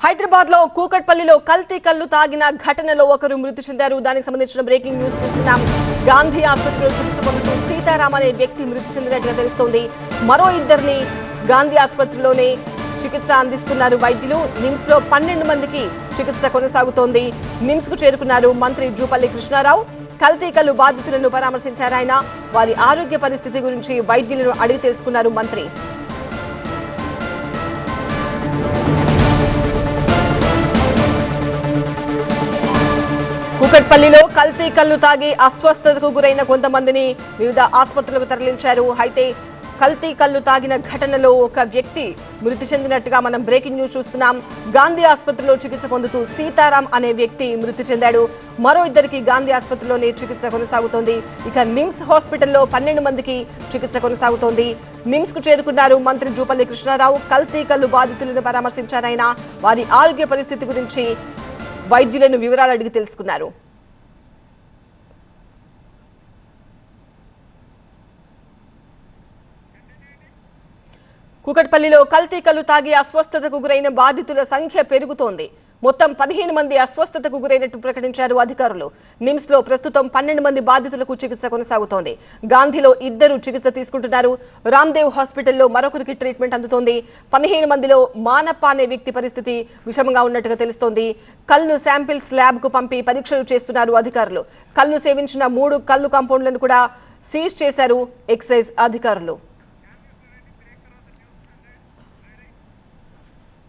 హైదరాబాద్ లో కూకట్పల్లిలో కల్తీ కల్లు తాగిన ఘటనలో ఒకరు మృతి చెందారు. దానికి సంబంధించిన బ్రేకింగ్ న్యూస్ చూస్తున్నాం. గాంధీ ఆసుపత్రిలో చికిత్స పొందుతూ సీతారాం అనే వ్యక్తి మృతి చెందినట్టుగా తెలుస్తోంది. మరో ఇద్దరిని గాంధీ ఆసుపత్రిలోనే చికిత్స అందిస్తున్నారు వైద్యులు. నిమ్స్ లో 12 మందికి చికిత్స కొనసాగుతోంది. నిమ్స్ కు చేరుకున్నారు మంత్రి జూపల్లి కృష్ణారావు. కల్తీ కల్లు బాధితులను పరామర్శించారు ఆయన. వారి ఆరోగ్య పరిస్థితి గురించి వైద్యులను అడిగి తెలుసుకున్నారు మంత్రి. కూకట్పల్లిలో కల్తీ కల్లు తాగి అస్వస్థతకు గురైన కొంతమందిని వివిధ ఆసుపత్రులకు తరలించారు. అయితే కల్తీ కల్లు తాగిన ఘటనలో ఒక వ్యక్తి మృతి చెందినట్టుగా మనం బ్రేకింగ్ న్యూస్ చూస్తున్నాం. గాంధీ ఆసుపత్రిలో చికిత్స పొందుతూ సీతారాం అనే వ్యక్తి మృతి చెందాడు. మరో ఇద్దరికి గాంధీ ఆసుపత్రిలోనే చికిత్స కొనసాగుతోంది. ఇక నిమ్స్ హాస్పిటల్లో 12 మందికి చికిత్స కొనసాగుతోంది. నిమ్స్ కు చేరుకున్నారు మంత్రి జూపల్లి కృష్ణారావు. కల్తీ కల్లు బాధితులను పరామర్శించారాయన. వారి ఆరోగ్య పరిస్థితి గురించి వైద్యులను వివరాలు అడిగి తెలుసుకున్నారు. కూకట్పల్లిలో కల్తీ కల్లు తాగి అస్వస్థతకు గురైన బాధితుల సంఖ్య పెరుగుతోంది. మొత్తం 15 మంది అస్వస్థతకు గురైనట్టు ప్రకటించారు అధికారులు. నిమ్స్ లో ప్రస్తుతం 12 మంది బాధితులకు చికిత్స కొనసాగుతోంది. గాంధీలో 2 చికిత్స తీసుకుంటున్నారు. రామ్దేవ్ హాస్పిటల్లో మరొకరికి ట్రీట్మెంట్ అందుతోంది. 15 మందిలో మానప్ప అనే వ్యక్తి పరిస్థితి విషమంగా ఉన్నట్టుగా తెలుస్తోంది. కల్లు శాంపిల్స్ ల్యాబ్ కు పంపి పరీక్షలు చేస్తున్నారు అధికారులు. కల్లు సేవించిన 3 కల్లు కాంపౌండ్లను కూడా సీజ్ చేశారు ఎక్సైజ్ అధికారులు.